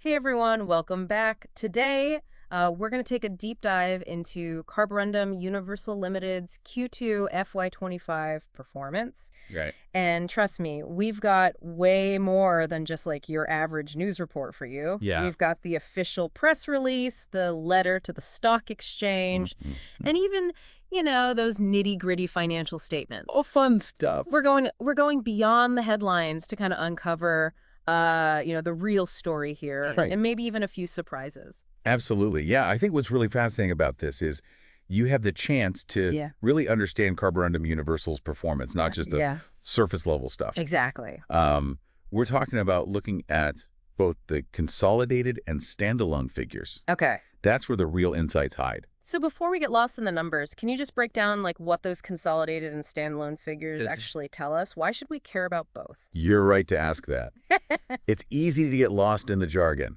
Hey everyone, welcome back. Today, we're going to take a deep dive into Carborundum Universal Limited's Q2 FY25 performance. Right. And trust me, we've got way more than just like your average news report for you. Yeah. We've got the official press release, the letter to the stock exchange, Mhm. and even, those nitty-gritty financial statements. Oh, fun stuff. We're going beyond the headlines to kind of uncover the real story here, Right. and maybe even a few surprises. Absolutely. Yeah, I think what's really fascinating about this is you have the chance to Yeah. really understand Carborundum Universal's performance, not just the Yeah, surface level stuff. exactly. We're talking about looking at both the consolidated and standalone figures. Okay. That's where the real insights hide. So before we get lost in the numbers, can you just break down like what those consolidated and standalone figures It's- actually tell us? Why should we care about both? You're right to ask that. It's easy to get lost in the jargon.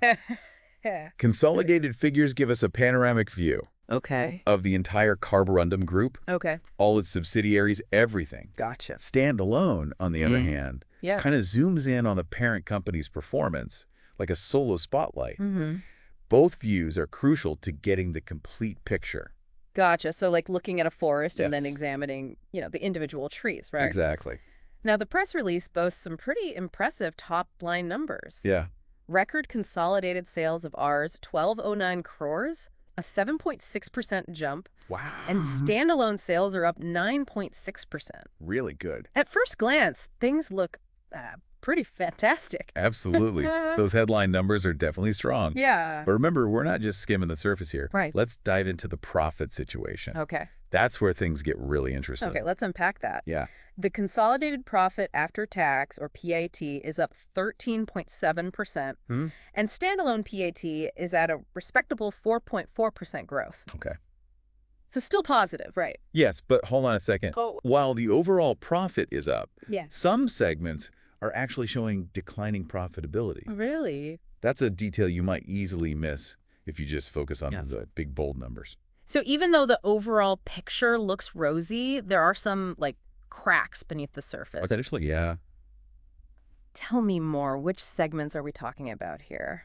Yeah. Consolidated figures give us a panoramic view Okay. of the entire Carborundum group, Okay. all its subsidiaries, everything. Gotcha. Standalone, on the other hand, Yeah. kind of zooms in on the parent company's performance, like a solo spotlight. Mm-hmm. Both views are crucial to getting the complete picture. Gotcha. So like looking at a forest and then Yes. examining, the individual trees, right? Exactly. Now, the press release boasts some pretty impressive top-line numbers. Yeah. Record consolidated sales of Rs 1209 crores, a 7.6% jump, Wow. and standalone sales are up 9.6%. Really good. At first glance, things look pretty fantastic. Absolutely. Those headline numbers are definitely strong. Yeah. But remember, we're not just skimming the surface here. Right. Let's dive into the profit situation. Okay. That's where things get really interesting. Okay, let's unpack that. Yeah. The consolidated profit after tax, or PAT, is up 13.7%, Hmm? and standalone PAT is at a respectable 4.4% growth. Okay. So still positive, right? Yes, but hold on a second. Oh. While the overall profit is up, Yeah. some segments are actually showing declining profitability. Really? That's a detail you might easily miss if you just focus on Yes. the big, bold numbers. So even though the overall picture looks rosy, there are some, cracks beneath the surface. Essentially, yeah. Tell me more. Which segments are we talking about here?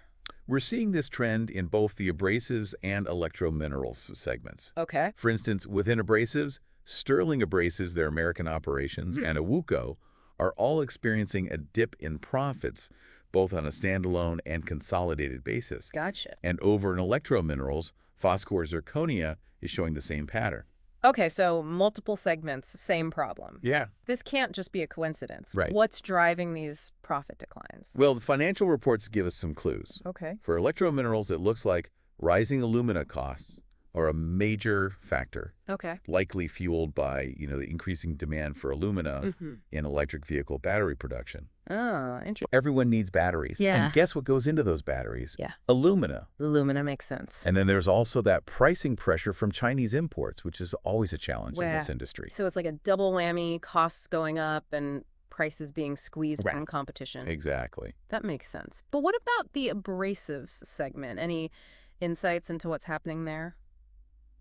We're seeing this trend in both the abrasives and electrominerals segments. Okay. For instance, within abrasives, Sterling Abrasives, their American operations, and Awuko are all experiencing a dip in profits, both on a standalone and consolidated basis. Gotcha. And over in electrominerals, Phosphor Zirconia is showing the same pattern. Okay, so multiple segments, same problem. Yeah. This can't just be a coincidence. Right. What's driving these profit declines? Well, the financial reports give us some clues. Okay. For electrominerals, it looks like rising alumina costs are a major factor, Okay. likely fueled by, the increasing demand for alumina Mm-hmm. in electric vehicle battery production. Oh, interesting. Everyone needs batteries. Yeah. And guess what goes into those batteries? Yeah. Alumina. Alumina makes sense. And then there's also that pricing pressure from Chinese imports, which is always a challenge in this industry. So it's like a double whammy, costs going up and prices being squeezed Right. from competition. Exactly. That makes sense. But what about the abrasives segment? Any insights into what's happening there?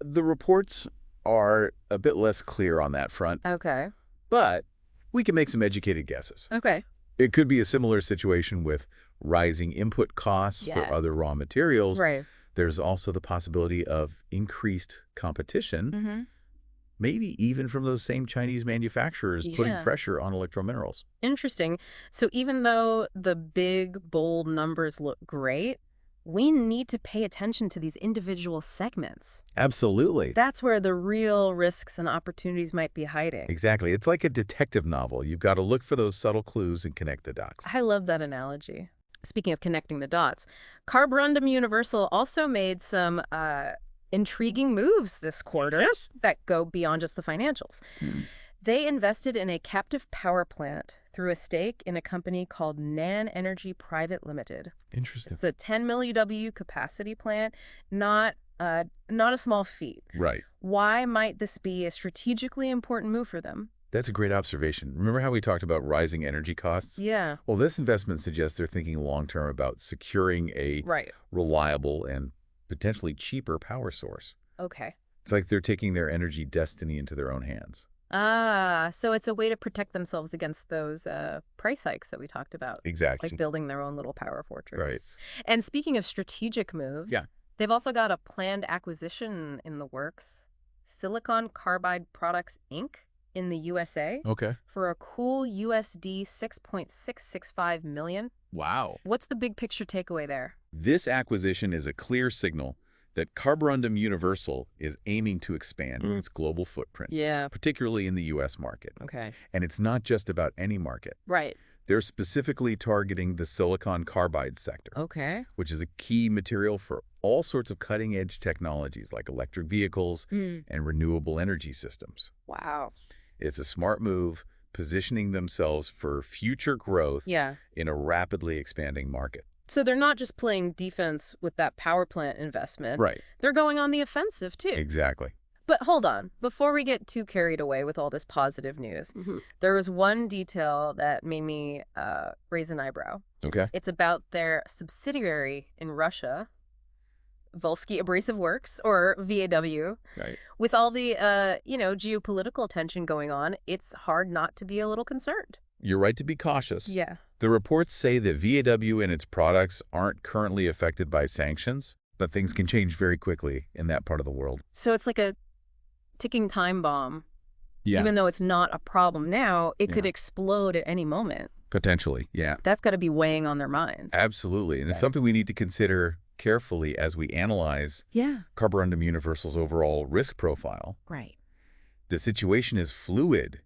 The reports are a bit less clear on that front, Okay. but we can make some educated guesses. Okay. It could be a similar situation with rising input costs for Yeah. other raw materials. Right. There's also the possibility of increased competition, Mm-hmm. maybe even from those same Chinese manufacturers putting Yeah. pressure on electrominerals. Interesting. So even though the big, bold numbers look great, we need to pay attention to these individual segments. Absolutely. That's where the real risks and opportunities might be hiding. Exactly. It's like a detective novel. You've got to look for those subtle clues and connect the dots. I love that analogy. Speaking of connecting the dots, Carborundum Universal also made some intriguing moves this quarter that go beyond just the financials. They invested in a captive power plant through a stake in a company called Nan Energy Private Limited. Interesting. It's a 10 million capacity plant, not a small feat. Right. Why might this be a strategically important move for them? That's a great observation. Remember how we talked about rising energy costs? Yeah. Well, this investment suggests they're thinking long-term about securing a Right. reliable and potentially cheaper power source. Okay. It's like they're taking their energy destiny into their own hands. Ah, so it's a way to protect themselves against those price hikes that we talked about, Exactly. like building their own little power Right. fortress. And speaking of strategic moves, Yeah. they've also got a planned acquisition in the works, Silicon Carbide Products Inc. in the USA Okay. for a cool USD 6.665 million. Wow. What's the big picture takeaway there? This acquisition is a clear signal that Carborundum Universal is aiming to expand its global footprint, Yeah. particularly in the U.S. market. Okay. And it's not just about any market. Right. They're specifically targeting the silicon carbide sector, Okay. which is a key material for all sorts of cutting-edge technologies like electric vehicles and renewable energy systems. Wow. It's a smart move, positioning themselves for future growth Yeah. in a rapidly expanding market. So they're not just playing defense with that power plant investment. Right. They're going on the offensive, too. Exactly. But hold on. Before we get too carried away with all this positive news, there was one detail that made me raise an eyebrow. Okay. It's about their subsidiary in Russia, Volsky Abrasive Works, or VAW. Right. With all the, geopolitical tension going on, it's hard not to be a little concerned. You're right to be cautious. Yeah. The reports say that VAW and its products aren't currently affected by sanctions, but things can change very quickly in that part of the world. So it's like a ticking time bomb. Yeah. Even though it's not a problem now, it could Yeah. explode at any moment. Potentially, yeah. That's got to be weighing on their minds. Absolutely. And it's something we need to consider carefully as we analyze Carborundum Universal's overall risk profile. Right. The situation is fluid,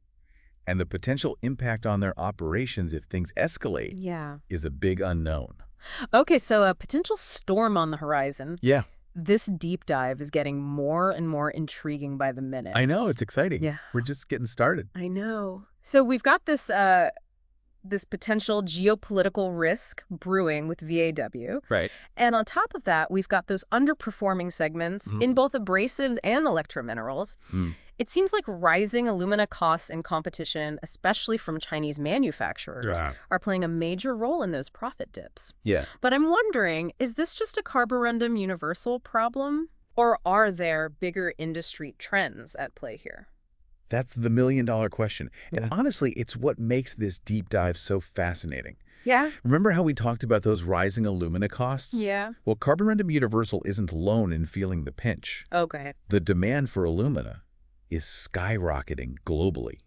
and the potential impact on their operations if things escalate is a big unknown. Okay, so a potential storm on the horizon. Yeah. This deep dive is getting more and more intriguing by the minute. I know, it's exciting. Yeah. We're just getting started. I know. So we've got this this potential geopolitical risk brewing with VAW. Right. And on top of that, we've got those underperforming segments in both abrasives and electrominerals. It seems like rising alumina costs and competition, especially from Chinese manufacturers, are playing a major role in those profit dips. Yeah. But I'm wondering, is this just a Carborundum Universal problem? Or are there bigger industry trends at play here? That's the million-dollar question. And honestly, it's what makes this deep dive so fascinating. Yeah. Remember how we talked about those rising alumina costs? Yeah. Well, Carborundum Universal isn't alone in feeling the pinch. Okay. The demand for alumina is skyrocketing globally,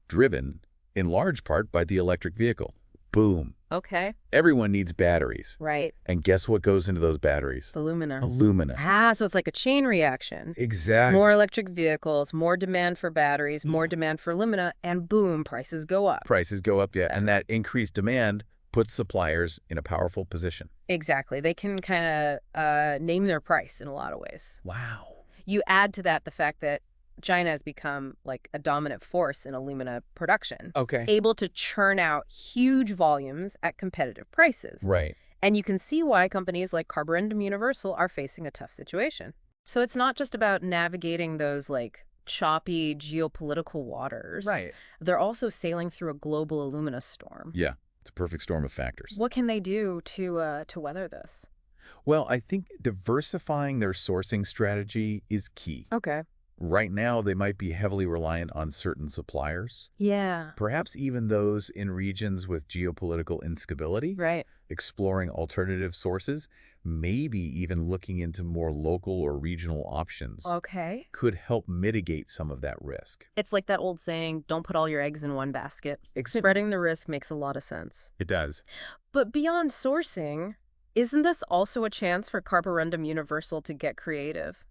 driven in large part by the electric vehicle. Boom. Okay. Everyone needs batteries. Right. And guess what goes into those batteries? The alumina. Alumina. Ah, so it's like a chain reaction. Exactly. More electric vehicles, more demand for batteries, more demand for alumina, and boom, prices go up. Prices go up, yeah. And that increased demand puts suppliers in a powerful position. Exactly. They can kind of name their price in a lot of ways. Wow. You add to that the fact that China has become like a dominant force in alumina production. Okay. Able to churn out huge volumes at competitive prices. Right. And you can see why companies like Carborundum Universal are facing a tough situation. So it's not just about navigating those like choppy geopolitical waters. Right. They're also sailing through a global alumina storm. Yeah. It's a perfect storm of factors. What can they do to weather this? Well, I think diversifying their sourcing strategy is key. Okay. Right now, they might be heavily reliant on certain suppliers. Yeah. Perhaps even those in regions with geopolitical instability. Right. Exploring alternative sources, maybe even looking into more local or regional options. Okay. Could help mitigate some of that risk. It's like that old saying, don't put all your eggs in one basket. Spreading the risk makes a lot of sense. It does. But beyond sourcing, isn't this also a chance for Carborundum Universal to get creative?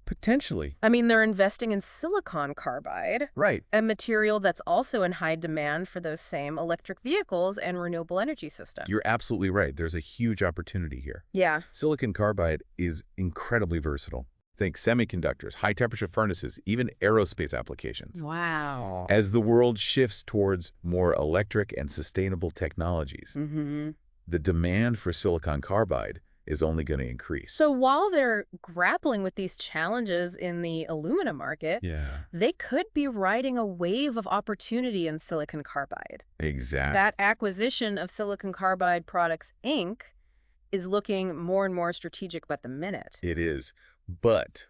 Potentially. I mean, they're investing in silicon carbide, Right. a material that's also in high demand for those same electric vehicles and renewable energy systems. You're absolutely right. There's a huge opportunity here. Yeah. Silicon carbide is incredibly versatile. Think semiconductors, high-temperature furnaces, even aerospace applications. Wow. As the world shifts towards more electric and sustainable technologies, the demand for silicon carbide is only going to increase. So while they're grappling with these challenges in the alumina market, they could be riding a wave of opportunity in silicon carbide. Exactly. That acquisition of Silicon Carbide Products, Inc. is looking more and more strategic by the minute. It is. But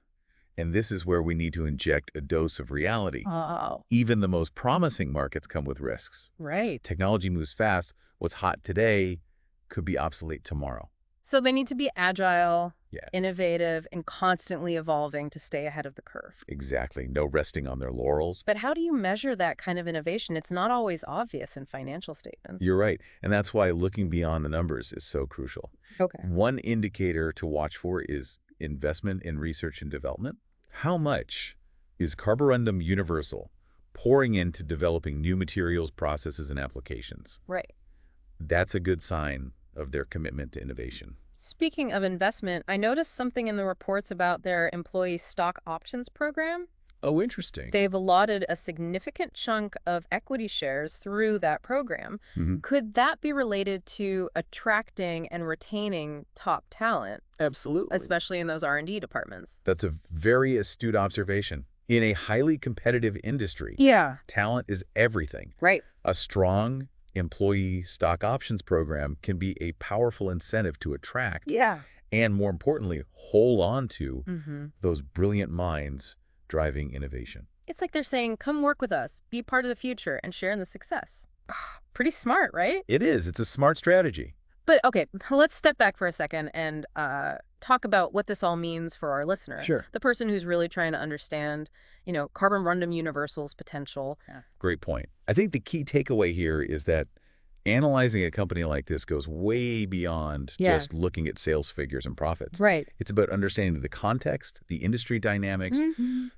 And this is where we need to inject a dose of reality. Oh, Even the most promising markets come with risks. right. Technology moves fast. What's hot today could be obsolete tomorrow. So they need to be agile, Yeah, innovative, and constantly evolving to stay ahead of the curve. exactly. No resting on their laurels. But how do you measure that kind of innovation? It's not always obvious in financial statements. You're right. And that's why looking beyond the numbers is so crucial. Okay. One indicator to watch for is investment in research and development. How much is Carborundum Universal pouring into developing new materials, processes, and applications? Right. That's a good sign of their commitment to innovation. Speaking of investment, I noticed something in the reports about their employee stock options program. Oh, interesting. They've allotted a significant chunk of equity shares through that program. Could that be related to attracting and retaining top talent, Absolutely. especially in those R&D departments? That's a very astute observation. In a highly competitive industry, Yeah. talent is everything. Right. A strong employee stock options program can be a powerful incentive to attract Yeah. and, more importantly, hold on to Mm-hmm. those brilliant minds driving innovation. It's like they're saying, come work with us, be part of the future, and share in the success. Pretty smart, right? It is. It's a smart strategy. But okay, let's step back for a second and talk about what this all means for our listener. Sure. The person who's really trying to understand, Carborundum Universal's potential. Great point. I think the key takeaway here is that analyzing a company like this goes way beyond just looking at sales figures and profits. Right. It's about understanding the context, the industry dynamics,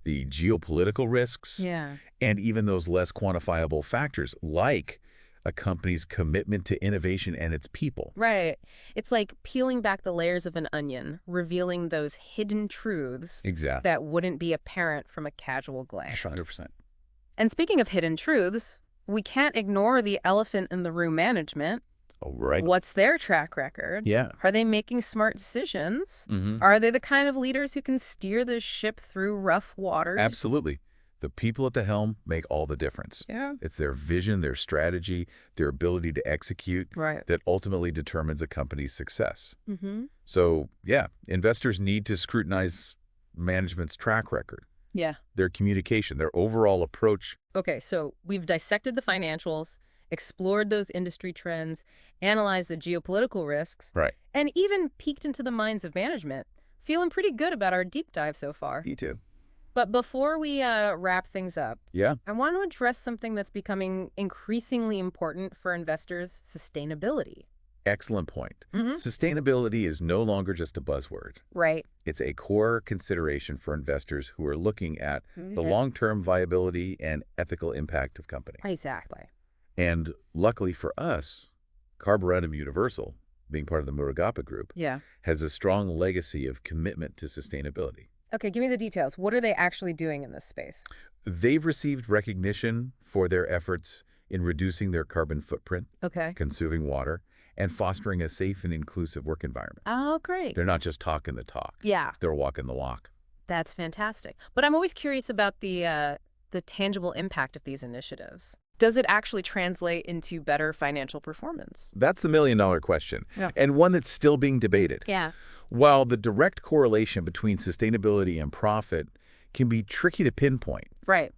the geopolitical risks, and even those less quantifiable factors like a company's commitment to innovation and its people. Right. It's like peeling back the layers of an onion, revealing those hidden truths Exactly. that wouldn't be apparent from a casual glance. 100%. And speaking of hidden truths, we can't ignore the elephant in the room management. Oh, right. What's their track record? Yeah. Are they making smart decisions? Are they the kind of leaders who can steer the ship through rough waters? Absolutely. The people at the helm make all the difference. Yeah. It's their vision, their strategy, their ability to execute Right. that ultimately determines a company's success. Mm-hmm. So, yeah, investors need to scrutinize management's track record, Yeah. their communication, their overall approach. Okay, so we've dissected the financials, explored those industry trends, analyzed the geopolitical risks, Right. and even peeked into the minds of management. Feeling pretty good about our deep dive so far. Me too. But before we wrap things up, Yeah. I want to address something that's becoming increasingly important for investors: sustainability. Excellent point. Mm-hmm. Sustainability is no longer just a buzzword. Right. It's a core consideration for investors who are looking at the long-term viability and ethical impact of company. Exactly. And luckily for us, Carborundum Universal, being part of the Murugappa Group, Yeah. has a strong legacy of commitment to sustainability. Okay, give me the details. What are they actually doing in this space? They've received recognition for their efforts in reducing their carbon footprint, Okay. conserving water, and fostering a safe and inclusive work environment. Oh, great. They're not just talking the talk. Yeah, They're walking the walk. that's fantastic. But I'm always curious about the tangible impact of these initiatives. Does it actually translate into better financial performance? That's the million-dollar question, Yeah. and one that's still being debated. Yeah. While the direct correlation between sustainability and profit can be tricky to pinpoint, Right.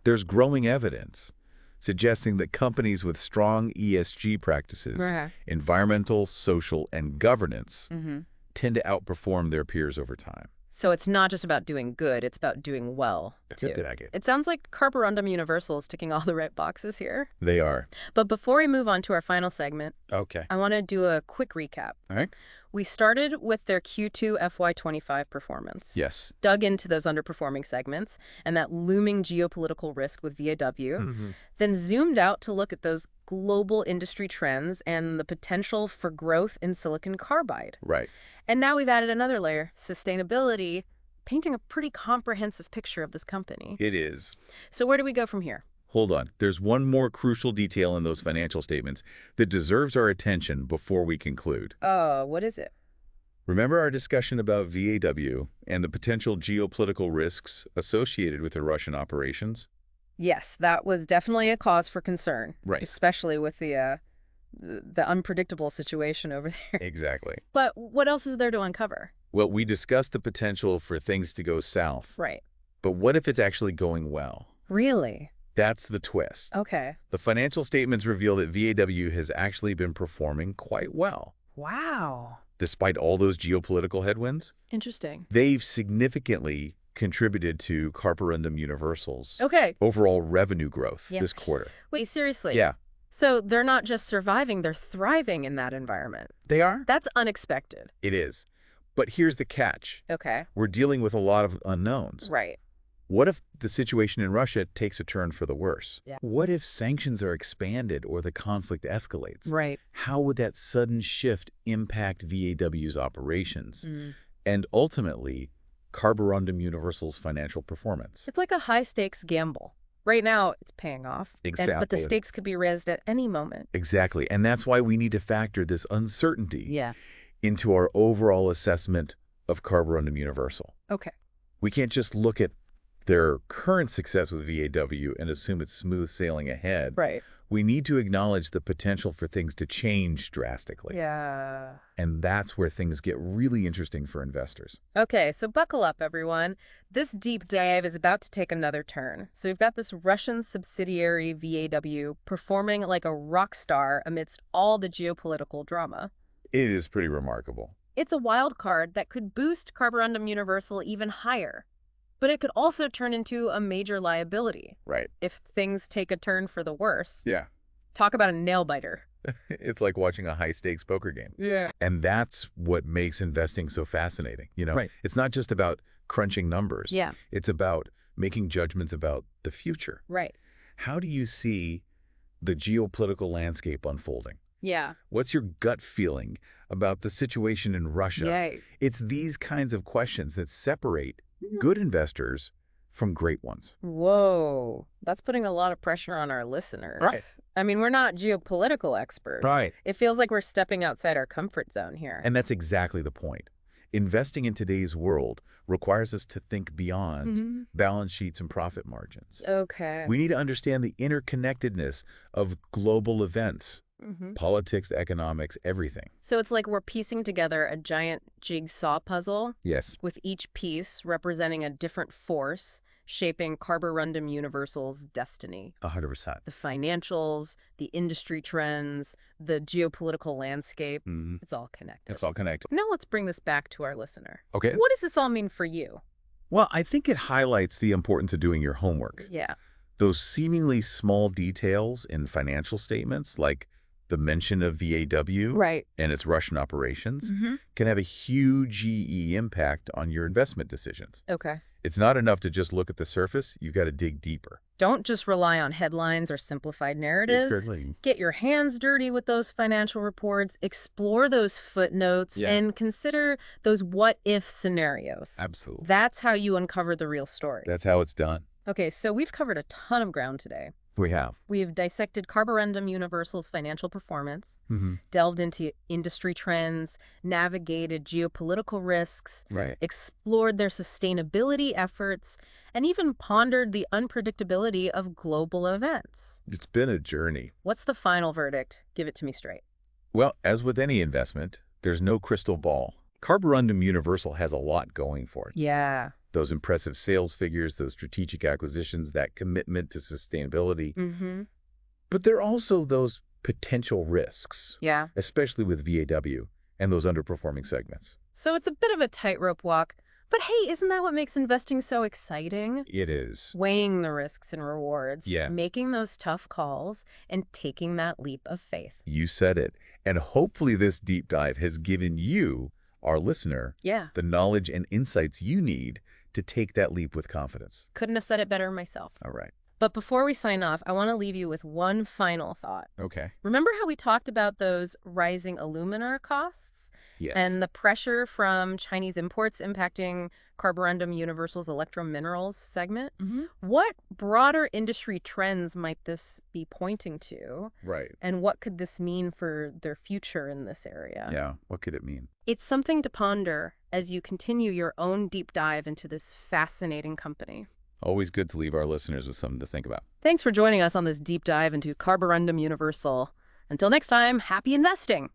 there's growing evidence suggesting that companies with strong ESG practices, Right. environmental, social, and governance, Mm-hmm. tend to outperform their peers over time. So it's not just about doing good, it's about doing well, too. It sounds like Carborundum Universal is ticking all the right boxes here. They are. But before we move on to our final segment, Okay. I want to do a quick recap. All right. We started with their Q2 FY25 performance. Yes. Dug into those underperforming segments and that looming geopolitical risk with VAW, then zoomed out to look at those global industry trends and the potential for growth in silicon carbide. Right. And now we've added another layer, sustainability, painting a pretty comprehensive picture of this company. It is. So where do we go from here? Hold on. There's one more crucial detail in those financial statements that deserves our attention before we conclude. What is it? Remember our discussion about VAW and the potential geopolitical risks associated with the Russian operations? Yes, that was definitely a cause for concern. Right. Especially with the the unpredictable situation over there. Exactly. But what else is there to uncover? Well, we discussed the potential for things to go south. Right. But what if it's actually going well? Really? That's the twist. Okay. The financial statements reveal that VAW has actually been performing quite well. Wow. Despite all those geopolitical headwinds, Interesting. they've significantly contributed to Carborundum Universal's overall revenue growth this quarter. Wait, seriously? Yeah. So they're not just surviving, they're thriving in that environment. They are? That's unexpected. It is. But here's the catch. Okay. We're dealing with a lot of unknowns. Right. What if the situation in Russia takes a turn for the worse? Yeah. What if sanctions are expanded or the conflict escalates? Right. How would that sudden shift impact VAW's operations and ultimately Carborundum Universal's financial performance? It's like a high-stakes gamble. Right now, it's paying off. Exactly. But the stakes could be raised at any moment. Exactly. And that's why we need to factor this uncertainty into our overall assessment of Carborundum Universal. Okay. We can't just look at their current success with VAW and assume it's smooth sailing ahead. Right. We need to acknowledge the potential for things to change drastically. Yeah. And that's where things get really interesting for investors. Okay, so buckle up, everyone. This deep dive is about to take another turn. So we've got this Russian subsidiary VAW performing like a rock star amidst all the geopolitical drama. It is pretty remarkable. It's a wild card that could boost Carborundum Universal even higher. But it could also turn into a major liability. Right. If things take a turn for the worse. Yeah. Talk about a nail-biter. It's like watching a high-stakes poker game. Yeah. And that's what makes investing so fascinating. You know, It's not just about crunching numbers. Yeah. It's about making judgments about the future. Right. How do you see the geopolitical landscape unfolding? Yeah. What's your gut feeling about the situation in Russia? Yay. It's these kinds of questions that separate good investors from great ones. Whoa. That's putting a lot of pressure on our listeners. Right. I mean, we're not geopolitical experts. Right. It feels like we're stepping outside our comfort zone here. And that's exactly the point. Investing in today's world requires us to think beyond balance sheets and profit margins. Okay. We need to understand the interconnectedness of global events, politics, economics, everything. So it's like we're piecing together a giant jigsaw puzzle. Yes. With each piece representing a different force shaping Carborundum Universal's destiny. 100%. The financials, the industry trends, the geopolitical landscape. It's all connected. It's all connected. Now let's bring this back to our listener. Okay. What does this all mean for you? Well, I think it highlights the importance of doing your homework. Yeah. Those seemingly small details in financial statements, like the mention of VAW and its Russian operations, can have a huge impact on your investment decisions. Okay. It's not enough to just look at the surface. You've got to dig deeper. Don't just rely on headlines or simplified narratives. Exactly. Get your hands dirty with those financial reports, explore those footnotes, and consider those what-if scenarios. Absolutely. That's how you uncover the real story. That's how it's done. Okay, so we've covered a ton of ground today. We have. We've dissected Carborundum Universal's financial performance, delved into industry trends, navigated geopolitical risks, explored their sustainability efforts, and even pondered the unpredictability of global events. It's been a journey. What's the final verdict? Give it to me straight. Well, as with any investment, there's no crystal ball. Carborundum Universal has a lot going for it. Yeah. Those impressive sales figures, those strategic acquisitions, that commitment to sustainability. But there are also those potential risks, especially with VAW and those underperforming segments. So it's a bit of a tightrope walk. But hey, isn't that what makes investing so exciting? It is. Weighing the risks and rewards, making those tough calls, and taking that leap of faith. You said it. And hopefully this deep dive has given you, our listener, the knowledge and insights you need to take that leap with confidence. Couldn't have said it better myself. All right. But before we sign off, I want to leave you with one final thought. Okay. Remember how we talked about those rising alumina costs? Yes. And the pressure from Chinese imports impacting Carborundum Universal's electrominerals segment? What broader industry trends might this be pointing to? Right. And what could this mean for their future in this area? Yeah, what could it mean? It's something to ponder as you continue your own deep dive into this fascinating company. Always good to leave our listeners with something to think about. Thanks for joining us on this deep dive into Carborundum Universal. Until next time, happy investing!